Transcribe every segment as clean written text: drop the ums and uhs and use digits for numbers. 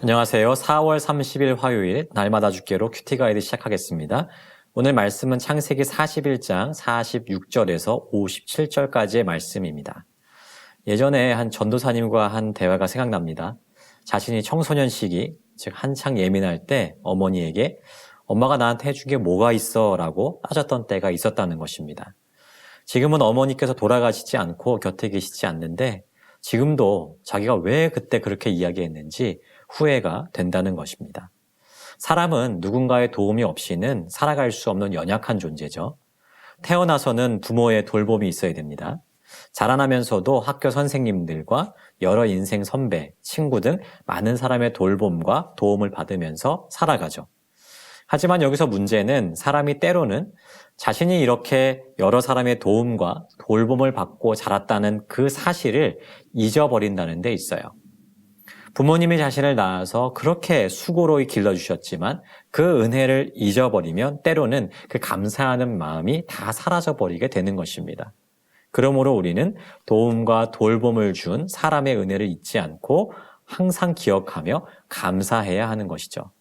안녕하세요. 4월 30일 화요일 날마다 죽게로 큐티 가이드 시작하겠습니다. 오늘 말씀은 창세기 41장 46절에서 57절까지의 말씀입니다. 예전에 한 전도사님과 한 대화가 생각납니다. 자신이 청소년 시기, 즉 한창 예민할 때 어머니에게 엄마가 나한테 해준 게 뭐가 있어? 라고 따졌던 때가 있었다는 것입니다. 지금은 어머니께서 돌아가시지 않고 곁에 계시지 않는데 지금도 자기가 왜 그때 그렇게 이야기했는지 후회가 된다는 것입니다. 사람은 누군가의 도움이 없이는 살아갈 수 없는 연약한 존재죠. 태어나서는 부모의 돌봄이 있어야 됩니다. 자라나면서도 학교 선생님들과 여러 인생 선배, 친구 등 많은 사람의 돌봄과 도움을 받으면서 살아가죠. 하지만 여기서 문제는 사람이 때로는 자신이 이렇게 여러 사람의 도움과 돌봄을 받고 자랐다는 그 사실을 잊어버린다는 데 있어요. 부모님이 자신을 낳아서 그렇게 수고로이 길러주셨지만 그 은혜를 잊어버리면 때로는 그 감사하는 마음이 다 사라져버리게 되는 것입니다. 그러므로 우리는 도움과 돌봄을 준 사람의 은혜를 잊지 않고 항상 기억하며 감사해야 하는 것이죠.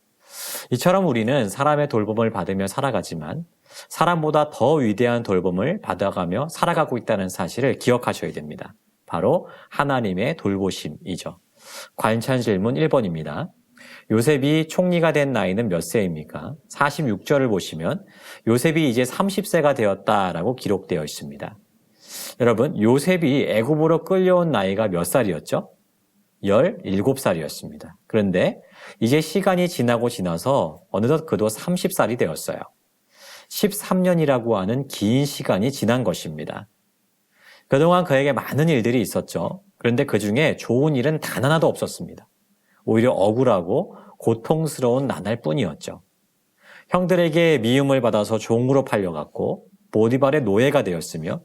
이처럼 우리는 사람의 돌봄을 받으며 살아가지만 사람보다 더 위대한 돌봄을 받아가며 살아가고 있다는 사실을 기억하셔야 됩니다. 바로 하나님의 돌보심이죠. 관찰 질문 1번입니다. 요셉이 총리가 된 나이는 몇 세입니까? 46절을 보시면 요셉이 이제 30세가 되었다라고 기록되어 있습니다. 여러분, 요셉이 애굽으로 끌려온 나이가 몇 살이었죠? 17살이었습니다. 그런데 이제 시간이 지나서 어느덧 그도 30살이 되었어요. 13년이라고 하는 긴 시간이 지난 것입니다. 그동안 그에게 많은 일들이 있었죠. 그런데 그 중에 좋은 일은 단 하나도 없었습니다. 오히려 억울하고 고통스러운 나날 뿐이었죠. 형들에게 미움을 받아서 종으로 팔려갔고 보디발의 노예가 되었으며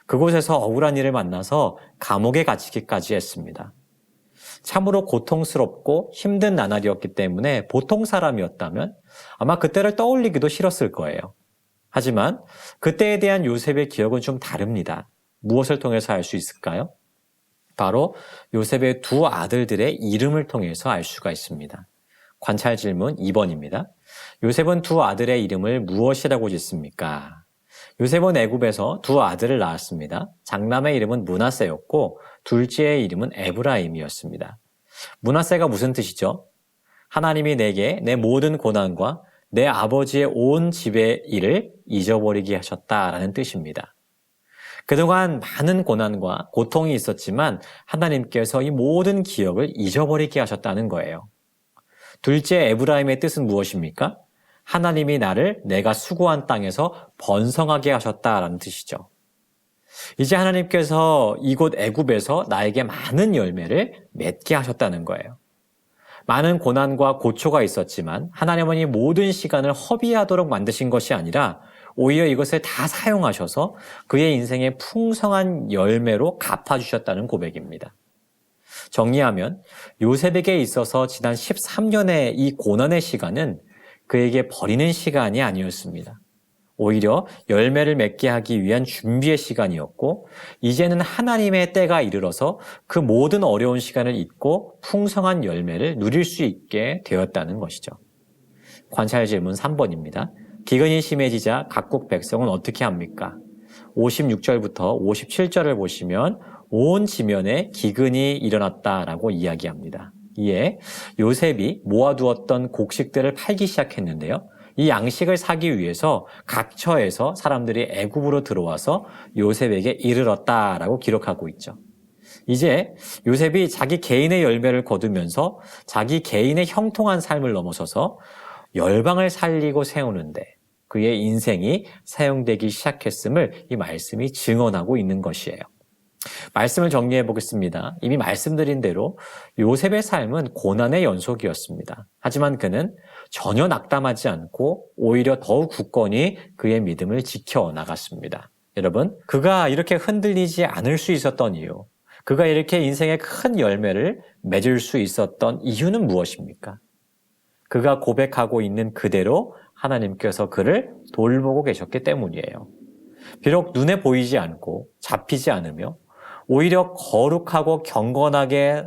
그곳에서 억울한 일을 만나서 감옥에 갇히기까지 했습니다. 참으로 고통스럽고 힘든 나날이었기 때문에 보통 사람이었다면 아마 그때를 떠올리기도 싫었을 거예요. 하지만 그때에 대한 요셉의 기억은 좀 다릅니다. 무엇을 통해서 알 수 있을까요? 바로 요셉의 두 아들들의 이름을 통해서 알 수가 있습니다. 관찰 질문 2번입니다. 요셉은 두 아들의 이름을 무엇이라고 짓습니까? 요셉은 애굽에서 두 아들을 낳았습니다. 장남의 이름은 므낫세였고 둘째의 이름은 에브라임이었습니다. 므낫세가 무슨 뜻이죠? 하나님이 내게 내 모든 고난과 내 아버지의 온 집의 일을 잊어버리게 하셨다라는 뜻입니다. 그동안 많은 고난과 고통이 있었지만 하나님께서 이 모든 기억을 잊어버리게 하셨다는 거예요. 둘째 에브라임의 뜻은 무엇입니까? 하나님이 나를 내가 수고한 땅에서 번성하게 하셨다라는 뜻이죠. 이제 하나님께서 이곳 애굽에서 나에게 많은 열매를 맺게 하셨다는 거예요. 많은 고난과 고초가 있었지만 하나님은 이 모든 시간을 허비하도록 만드신 것이 아니라 오히려 이것을 다 사용하셔서 그의 인생의 풍성한 열매로 갚아주셨다는 고백입니다. 정리하면 요셉에게 있어서 지난 13년의 이 고난의 시간은 그에게 버리는 시간이 아니었습니다. 오히려 열매를 맺게 하기 위한 준비의 시간이었고 이제는 하나님의 때가 이르러서 그 모든 어려운 시간을 잊고 풍성한 열매를 누릴 수 있게 되었다는 것이죠. 관찰 질문 3번입니다. 기근이 심해지자 각국 백성은 어떻게 합니까? 56절부터 57절을 보시면 온 지면에 기근이 일어났다라고 이야기합니다. 이에 요셉이 모아두었던 곡식들을 팔기 시작했는데요. 이 양식을 사기 위해서 각 처에서 사람들이 애굽으로 들어와서 요셉에게 이르렀다라고 기록하고 있죠. 이제 요셉이 자기 개인의 열매를 거두면서 자기 개인의 형통한 삶을 넘어서서 열방을 살리고 세우는데 그의 인생이 사용되기 시작했음을 이 말씀이 증언하고 있는 것이에요. 말씀을 정리해 보겠습니다. 이미 말씀드린 대로 요셉의 삶은 고난의 연속이었습니다. 하지만 그는 전혀 낙담하지 않고 오히려 더욱 굳건히 그의 믿음을 지켜나갔습니다. 여러분, 그가 이렇게 흔들리지 않을 수 있었던 이유, 그가 이렇게 인생의 큰 열매를 맺을 수 있었던 이유는 무엇입니까? 그가 고백하고 있는 그대로 하나님께서 그를 돌보고 계셨기 때문이에요. 비록 눈에 보이지 않고 잡히지 않으며 오히려 거룩하고 경건하게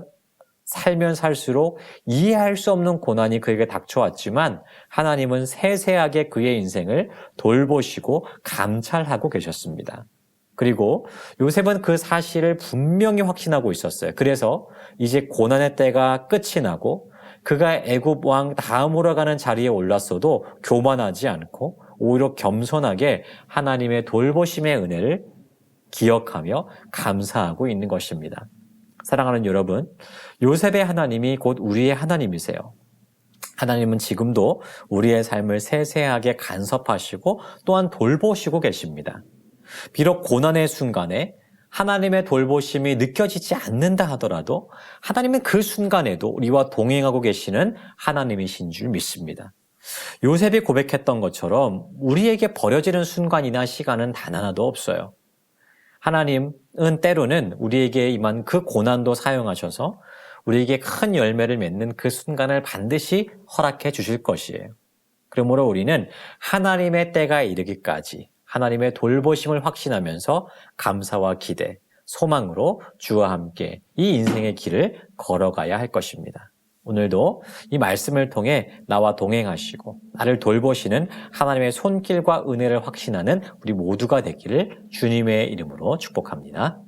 살면 살수록 이해할 수 없는 고난이 그에게 닥쳐왔지만 하나님은 세세하게 그의 인생을 돌보시고 감찰하고 계셨습니다. 그리고 요셉은 그 사실을 분명히 확신하고 있었어요. 그래서 이제 고난의 때가 끝이 나고 그가 애굽 왕 다음으로 가는 자리에 올랐어도 교만하지 않고 오히려 겸손하게 하나님의 돌보심의 은혜를 기억하며 감사하고 있는 것입니다. 사랑하는 여러분, 요셉의 하나님이 곧 우리의 하나님이세요. 하나님은 지금도 우리의 삶을 세세하게 간섭하시고 또한 돌보시고 계십니다. 비록 고난의 순간에 하나님의 돌보심이 느껴지지 않는다 하더라도 하나님은 그 순간에도 우리와 동행하고 계시는 하나님이신 줄 믿습니다. 요셉이 고백했던 것처럼 우리에게 버려지는 순간이나 시간은 단 하나도 없어요. 하나님은 때로는 우리에게 임한 그 고난도 사용하셔서 우리에게 큰 열매를 맺는 그 순간을 반드시 허락해 주실 것이에요. 그러므로 우리는 하나님의 때가 이르기까지 하나님의 돌보심을 확신하면서 감사와 기대, 소망으로 주와 함께 이 인생의 길을 걸어가야 할 것입니다. 오늘도 이 말씀을 통해 나와 동행하시고 나를 돌보시는 하나님의 손길과 은혜를 확신하는 우리 모두가 되기를 주님의 이름으로 축복합니다.